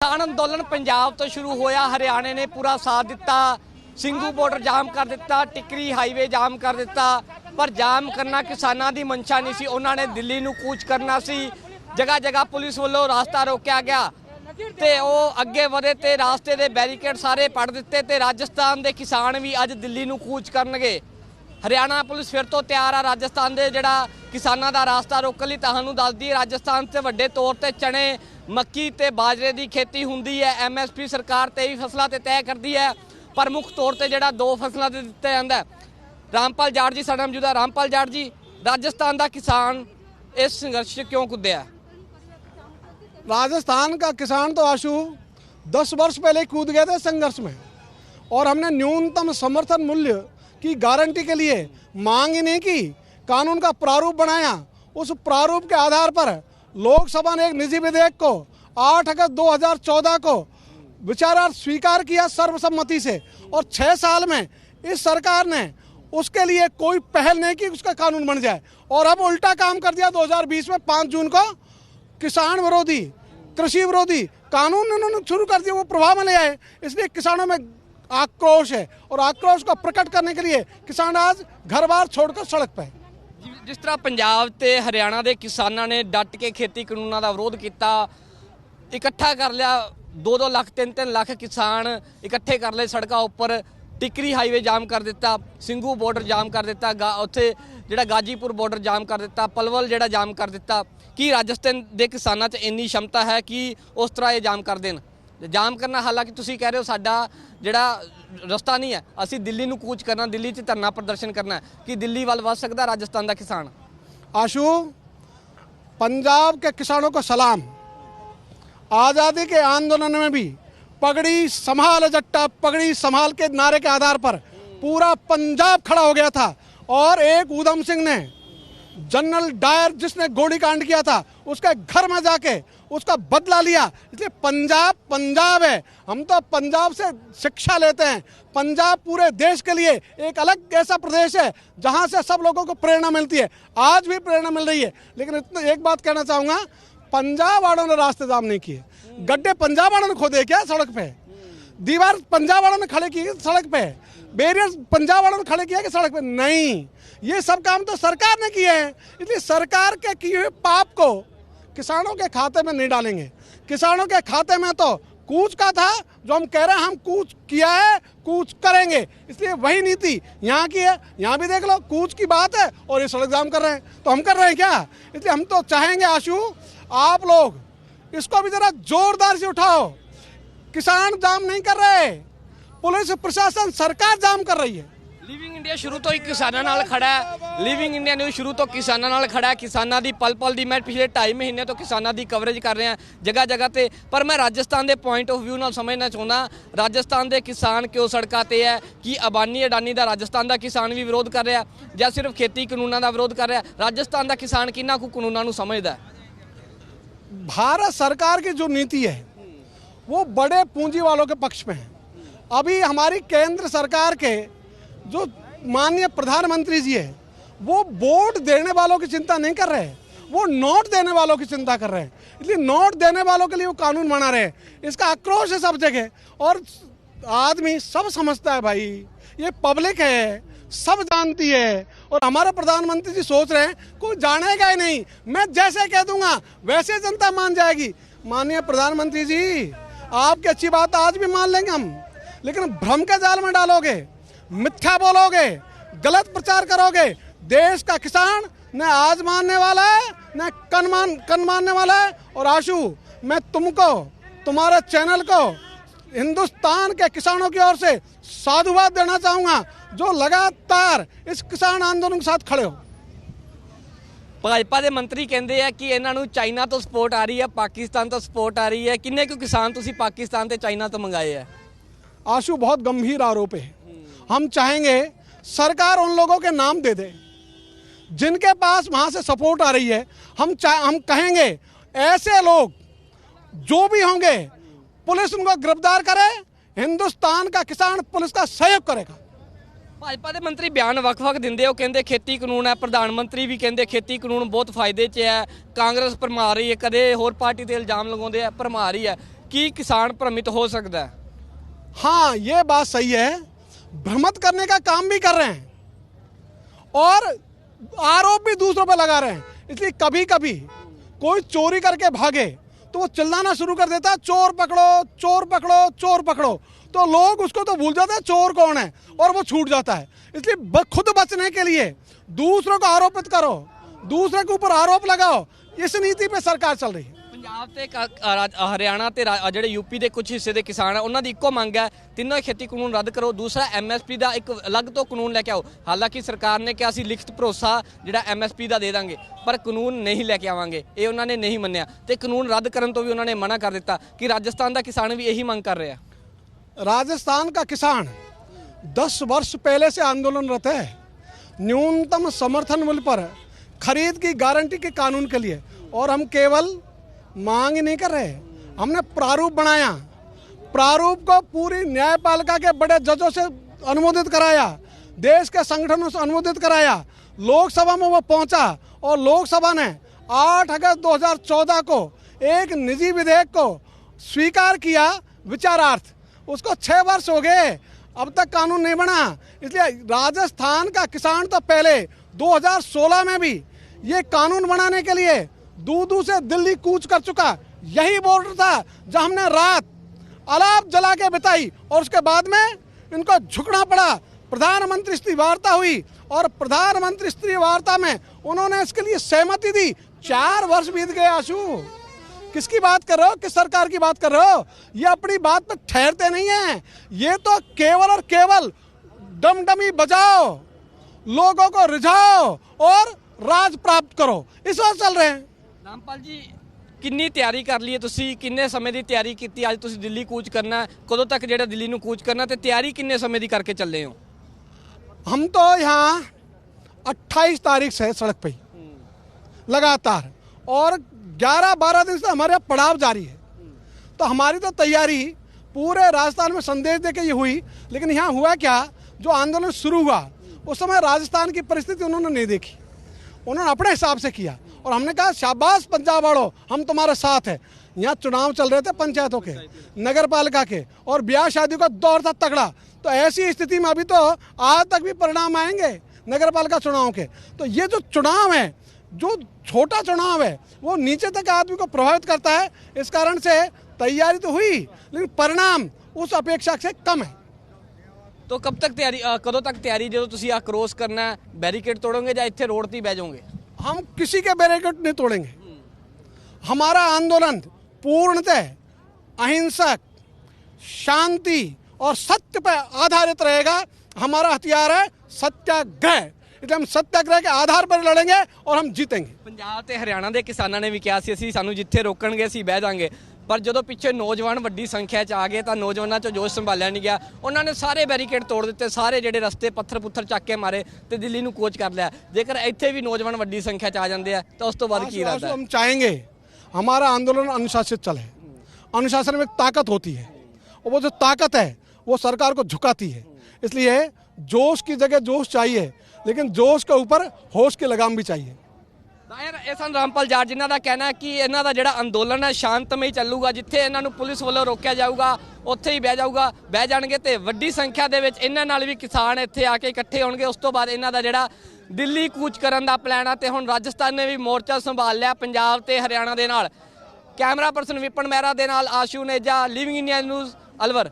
किसान अंदोलन पंजाब तो शुरू होया, हरियाणे ने पूरा साथ दिता, ਸਿੰਘੂ बॉर्डर जाम कर दिता, टिकरी हाईवे जाम कर दिता। पर जाम करना किसानों की मंशा नहीं सी, उन्होंने दिल्ली नूं कूच करना सी। जगह जगह पुलिस वालों रास्ता रोकया गया ते वो अगे वधे ते रास्ते दे बैरीकेड सारे पड़ दिते ते राजस्थान के किसान भी अज दिल्ली नूं कूच करनगे। हरियाणा पुलिस फिर तो तैयार आ राजस्थान के जिहड़ा किसानों का रास्ता रोकण लई। तुहानूं दस दईए राजस्थान से वड्डे तौर पर चने मक्की ते बाजरे की खेती हुंदी है। MSP सरकार 23 फसलों ते तय करती है, पर मुख्य तौर पर जिहड़ा 2 फसलों ते दिता जांदा है। रामपाल जाट जी साडे नाल मौजूद है। रामपाल जाट जी, राजस्थान का किसान इस संघर्ष क्यों कूदया? राजस्थान का किसान तो आशु 10 वर्ष पहले कूद गए थे संघर्ष में, और हमने न्यूनतम समर्थन मूल्य की गारंटी के लिए मांग ही नहीं की, कानून का प्रारूप बनाया। उस प्रारूप के आधार पर लोकसभा ने एक निजी विधेयक को 8 अगस्त 2014 को विचारार्थ स्वीकार किया सर्वसम्मति से, और 6 साल में इस सरकार ने उसके लिए कोई पहल नहीं की उसका कानून बन जाए। और अब उल्टा काम कर दिया। 2020 में 5 जून को किसान विरोधी, कृषि विरोधी कानून इन्होंने शुरू कर दिया, वो प्रभाव में ले आए। इसलिए किसानों में आक्रोश है, और आक्रोश को प्रकट करने के लिए किसान आज घर बार छोड़कर सड़क पे। जिस तरह पंजाब ते हरियाणा के किसानों ने डट के खेती कानूनों का विरोध किया, इकट्ठा कर लिया 2-2 लाख 3-3 लाख किसान इकट्ठे कर ले सड़कों उपर। टिकरी हाईवे जाम कर दिता, ਸਿੰਘੂ बॉर्डर जाम कर दिता, उत्थे जिहड़ा गाजीपुर बॉर्डर जाम कर दिता, पलवल जिहड़ा जाम कर दिता। कि राजस्थान के किसानों च इन्नी क्षमता है कि उस तरह ये जाम कर देन? जाम करना, हालांकि तुसीं कह रहे हो साडा जिहड़ा रस्ता नहीं है, असीं दिल्ली नूं कूच करना, दिल्ली 'च धरना प्रदर्शन करना है, कि दिल्ली वाल वध सकदा राजस्थान का किसान? आशु, पंजाब के किसानों को सलाम। आज़ादी के आंदोलन में भी पगड़ी संभाल जट्टा, पगड़ी संभाल के नारे के आधार पर पूरा पंजाब खड़ा हो गया था। और एक उधम सिंह ने, जनरल डायर जिसने गोली कांड किया था, उसके घर में जाके उसका बदला लिया। इसलिए पंजाब पंजाब है। हम तो पंजाब से शिक्षा लेते हैं। पंजाब पूरे देश के लिए एक अलग ऐसा प्रदेश है जहां से सब लोगों को प्रेरणा मिलती है, आज भी प्रेरणा मिल रही है। लेकिन इतना एक बात कहना चाहूँगा, पंजाब वालों ने रास्ते जाम नहीं किए, गड्ढे पंजाब वालों ने खोदे क्या सड़क पे, दीवार पंजाब वालों ने खड़े किए सड़क पे, बैरियर पंजाब वालों ने खड़े किया कि सड़क पे नहीं। ये सब काम तो सरकार ने किए हैं। इसलिए सरकार के किए हुए पाप को किसानों के खाते में नहीं डालेंगे। किसानों के खाते में तो कूच का था, जो हम कह रहे हैं हम कूच किया है, कूच करेंगे। इसलिए वही नीति यहाँ की है। यहाँ भी देख लो, कूच की बात है और ये सड़क जाम कर रहे हैं, तो हम कर रहे हैं क्या? इसलिए हम तो चाहेंगे आशु, आप लोग इसको भी जरा जोरदार से उठाओ। किसान जाम नहीं कर रहे, पुलिस प्रशासन सरकार जाम कर रही है। लिविंग इंडिया शुरू तो ही किसानों नाल खड़ा है। लिविंग इंडिया न्यूज़ शुरू तो किसानों नाल खड़ा है। किसानों की पल पल की, मैं पिछले 2.5 महीने तो किसानों की कवरेज कर रहे हैं जगह जगह पे। पर मैं राजस्थान के पॉइंट ऑफ व्यू नाल समझना चाहता, राजस्थान के किसान क्यों सड़कों पर है? कि अबानी अडानी का राजस्थान का किसान भी विरोध कर रहा है, या सिर्फ खेती कानूनों का विरोध कर रहा है? राजस्थान का किसान किन्ना कु कानूनों को समझदा है? भारत सरकार की जो नीति है वो बड़े पूंजी वालों के पक्ष में है। अभी हमारी केंद्र सरकार के जो माननीय प्रधानमंत्री जी है, वो वोट देने वालों की चिंता नहीं कर रहे हैं, वो नोट देने वालों की चिंता कर रहे हैं। इसलिए नोट देने वालों के लिए वो कानून बना रहे हैं। इसका आक्रोश है सब जगह, और आदमी सब समझता है भाई, ये पब्लिक है, सब जानती है। और हमारे प्रधानमंत्री जी सोच रहे हैं कोई जानेगा ही नहीं, मैं जैसे कह दूंगा वैसे जनता मान जाएगी। माननीय प्रधानमंत्री जी, आपकी अच्छी बात आज भी मान लेंगे हम, लेकिन भ्रम के जाल में डालोगे, मिथ्या बोलोगे, गलत प्रचार करोगे, देश का किसान न आज मानने वाला है न कन मानने वाला है। और आशु, मैं तुमको, तुम्हारे चैनल को हिंदुस्तान के किसानों की ओर से साधुवाद देना चाहूँगा, जो लगातार इस किसान आंदोलन के साथ खड़े हो। भाजपा के मंत्री कहते हैं कि इन्हों चाइना तो सपोर्ट आ रही है, पाकिस्तान तो सपोर्ट आ रही है। किन्ने क्यों किसान तुसी पाकिस्तान से चाइना तो मंगाए है? आशु, बहुत गंभीर आरोप है। हम चाहेंगे सरकार उन लोगों के नाम दे दे जिनके पास वहाँ से सपोर्ट आ रही है। हम कहेंगे ऐसे लोग जो भी होंगे, पुलिस उनको गिरफ्तार करे, हिंदुस्तान का किसान पुलिस का सहयोग करेगा। भाजपा के मंत्री बयान वख-वख दिंदे हो, कहते खेती कानून है, प्रधानमंत्री भी कहते खेती कानून बहुत फायदे च है, कांग्रेस भरमा रही है, कदे होर पार्टी ते इल्जाम लगाउंदे आ भरमा रही है। ਕੀ ਕਿਸਾਨ ਭ੍ਰਮਿਤ ਹੋ ਸਕਦਾ ਹੈ? हाँ, ये बात सही है, भ्रमित करने का काम भी कर रहे हैं और आरोप भी दूसरों पर लगा रहे हैं। इसलिए कभी कभी कोई चोरी करके भागे तो वो चिल्लाना शुरू कर देता है, चोर पकड़ो चोर पकड़ो चोर पकड़ो, तो लोग उसको तो भूल जाते हैं चोर कौन है और वो छूट जाता है। इसलिए खुद बचने के लिए दूसरों को आरोपित करो, दूसरे के ऊपर आरोप लगाओ, इस नीति पे सरकार चल रही है। ਪੰਜਾਬ ਤੇ ਹਰਿਆਣਾ ਤੇ ਜਿਹੜੇ ਯੂਪੀ ਦੇ ਕੁਝ ਹਿੱਸੇ ਦੇ ਕਿਸਾਨ ਆ ਉਹਨਾਂ ਦੀ ਇੱਕੋ ਮੰਗ ਹੈ, ਤਿੰਨੋਂ ਹੀ ਖੇਤੀ ਕਾਨੂੰਨ ਰੱਦ ਕਰੋ, ਦੂਸਰਾ ਐਮਐਸਪੀ ਦਾ ਇੱਕ ਅਲੱਗ ਤੋਂ ਕਾਨੂੰਨ ਲੈ ਕੇ ਆਓ। ਹਾਲਾਂਕਿ ਸਰਕਾਰ ਨੇ ਕਿਹਾ ਅਸੀਂ ਲਿਖਤ ਭਰੋਸਾ ਜਿਹੜਾ ਐਮਐਸਪੀ ਦਾ ਦੇ ਦਾਂਗੇ, ਪਰ ਕਾਨੂੰਨ ਨਹੀਂ ਲੈ ਕੇ ਆਵਾਂਗੇ, ਇਹ ਉਹਨਾਂ ਨੇ ਨਹੀਂ ਮੰਨਿਆ ਤੇ ਕਾਨੂੰਨ ਰੱਦ ਕਰਨ ਤੋਂ ਵੀ ਉਹਨਾਂ ਨੇ ਮਨਾ ਕਰ ਦਿੱਤਾ ਕਿ ਰਾਜਸਥਾਨ ਦਾ ਕਿਸਾਨ ਵੀ ਇਹੀ ਮੰਗ ਕਰ ਰਿਹਾ। राजस्थान का किसान 10 वर्ष पहले से आंदोलनरत है, न्यूनतम समर्थन मूल्य पर खरीद की गारंटी के कानून के लिए। और हम केवल मांग ही नहीं कर रहे, हमने प्रारूप बनाया, प्रारूप को पूरी न्यायपालिका के बड़े जजों से अनुमोदित कराया, देश के संगठनों से अनुमोदित कराया, लोकसभा में वो पहुंचा और लोकसभा ने 8 अगस्त 2014 को एक निजी विधेयक को स्वीकार किया विचारार्थ। उसको 6 वर्ष हो गए, अब तक कानून नहीं बना। इसलिए राजस्थान का किसान तो पहले 2016 में भी ये कानून बनाने के लिए दूर से दिल्ली कूच कर चुका। यही बॉर्डर था जहां हमने रात अलाप जला के बिताई और उसके बाद में इनको झुकना पड़ा। प्रधानमंत्री स्त्री वार्ता हुई और प्रधानमंत्री स्त्री वार्ता में उन्होंने इसके लिए सहमति दी। 4 वर्ष बीत गए आशु, किसकी बात कर रहे हो, किस सरकार की बात कर रहे हो? ये अपनी बात पे ठहरते नहीं हैं, ये तो केवल और केवल डमडमी बजाओ, लोगों को रिझाओ और राज प्राप्त करो, इस वक्त चल रहे हैं। ਰਾਮਪਾਲ ਜੀ, ਕਿੰਨੀ ਤਿਆਰੀ ਕਰ ਲਈ ਹੈ ਤੁਸੀਂ? ਕਿੰਨੇ ਸਮੇਂ ਦੀ ਤਿਆਰੀ ਕੀਤੀ? ਅੱਜ ਤੁਸੀਂ ਦਿੱਲੀ ਕੂਚ ਕਰਨਾ, ਕਦੋਂ ਤੱਕ ਜਿਹੜਾ ਦਿੱਲੀ ਨੂੰ ਕੂਚ ਕਰਨਾ ਤੇ ਤਿਆਰੀ ਕਿੰਨੇ ਸਮੇਂ ਦੀ ਕਰਕੇ ਚੱਲੇ ਹੋ? हम तो यहाँ 28 तारीख से सड़क पे लगातार और 11-12 दिन से हमारे यहाँ पड़ाव जारी है। तो हमारी तो तैयारी पूरे राजस्थान में संदेश देके ये हुई, लेकिन यहाँ हुआ क्या, जो आंदोलन शुरू हुआ उस समय राजस्थान की परिस्थिति उन्होंने नहीं देखी, उन्होंने अपने हिसाब से किया और हमने कहा शाबाश पंजाब वालों, हम तुम्हारे साथ हैं। यहाँ चुनाव चल रहे थे पंचायतों के, नगर पालिका के और ब्याह शादी का दौर था तगड़ा। तो ऐसी स्थिति में अभी तो आज तक भी परिणाम आएंगे नगर पालिका चुनाव के। तो ये जो चुनाव है, जो छोटा चुनाव है, वो नीचे तक आदमी को प्रभावित करता है। इस कारण से तैयारी तो हुई लेकिन परिणाम उस अपेक्षा से कम है। तो कब तक ਤਿਆਰੀ, ਕਦੋਂ ਤੱਕ ਤਿਆਰੀ? ਜਦੋਂ ਤੁਸੀਂ ਆ ਕ੍ਰੋਸ ਕਰਨਾ ਹੈ, ਬੈਰੀਕੇਡ ਤੋੜੋਗੇ ਜਾਂ ਇੱਥੇ ਰੋਡ ਤੇ ਹੀ ਬਹਿ ਜਾਓਗੇ? हम किसी के बैरिकेड नहीं तोड़ेंगे। हमारा आंदोलन पूर्णतः अहिंसक, शांति और सत्य पर आधारित रहेगा। हमारा हथियार है सत्याग्रह, इसलिए हम सत्याग्रह के आधार पर लड़ेंगे और हम जीतेंगे। ਪੰਜਾਬ ਤੇ ਹਰਿਆਣਾ ਦੇ ਕਿਸਾਨਾਂ ਨੇ ਵੀ ਕਿਹਾ ਸੀ ਅਸੀਂ ਸਾਨੂੰ ਜਿੱਥੇ ਰੋਕਣਗੇ ਅਸੀਂ ਬਹਿ ਜਾਾਂਗੇ, ਪਰ ਜਦੋਂ ਪਿੱਛੇ ਨੌਜਵਾਨ ਵੱਡੀ ਸੰਖਿਆ 'ਚ ਆ ਗਏ ਤਾਂ ਨੌਜਵਾਨਾਂ 'ਚੋਂ ਜੋਸ਼ ਸੰਭਾਲਿਆ ਨਹੀਂ ਗਿਆ। ਉਹਨਾਂ ਨੇ ਸਾਰੇ ਬੈਰੀਕੇਡ ਤੋੜ ਦਿੱਤੇ, ਸਾਰੇ ਜਿਹੜੇ ਰਸਤੇ ਪੱਥਰ ਪੁੱਥਰ ਚੱਕ ਕੇ ਮਾਰੇ ਤੇ ਦਿੱਲੀ ਨੂੰ ਕੋਚ ਕਰ ਲਿਆ। ਜੇਕਰ ਇੱਥੇ ਵੀ ਨੌਜਵਾਨ ਵੱਡੀ ਸੰਖਿਆ 'ਚ ਆ ਜਾਂਦੇ ਆ ਤਾਂ ਉਸ ਤੋਂ ਬਾਅਦ ਕੀ ਇਰਾਦਾ ਹੈ? हम चाहेंगे हमारा आंदोलन अनुशासित चले। अनुशासन में एक ताकत होती है और वो जो ताकत है वो सरकार को झुकाती है। इसलिए जोश की जगह जोश चाहिए, लेकिन जोश के ऊपर होश की लगाम भी चाहिए। ਇਹ ਸਨ ਰਾਮਪਾਲ ਜਾਟ, ਜਿਨ੍ਹਾਂ ਦਾ ਕਹਿਣਾ ਹੈ ਕਿ ਇਹਨਾਂ ਦਾ ਜਿਹੜਾ ਅੰਦੋਲਨ ਹੈ ਸ਼ਾਂਤਮਈ ਚੱਲੂਗਾ। ਜਿੱਥੇ ਇਹਨਾਂ ਨੂੰ ਪੁਲਿਸ ਵੱਲੋਂ ਰੋਕਿਆ ਜਾਊਗਾ ਉੱਥੇ ਹੀ ਬਹਿ ਜਾਣਗੇ ਤੇ ਵੱਡੀ ਸੰਖਿਆ ਦੇ ਵਿੱਚ ਇਹਨਾਂ ਨਾਲ ਵੀ ਕਿਸਾਨ ਇੱਥੇ ਆ ਕੇ ਇਕੱਠੇ ਹੋਣਗੇ। ਉਸ ਤੋਂ ਬਾਅਦ ਇਹਨਾਂ ਦਾ ਜਿਹੜਾ ਦਿੱਲੀ ਕੂਚ ਕਰਨ ਦਾ ਪਲਾਨ ਆ ਤੇ ਹੁਣ ਰਾਜਸਥਾਨ ਨੇ ਵੀ ਮੋਰਚਾ ਸੰਭਾਲ ਲਿਆ ਪੰਜਾਬ ਤੇ ਹਰਿਆਣਾ ਦੇ ਨਾਲ। ਕੈਮਰਾ ਪਰਸਨ ਵਿਪਨ ਮਹਿਰਾ ਦੇ ਨਾਲ Ashu Neja, Living India News, Alwar.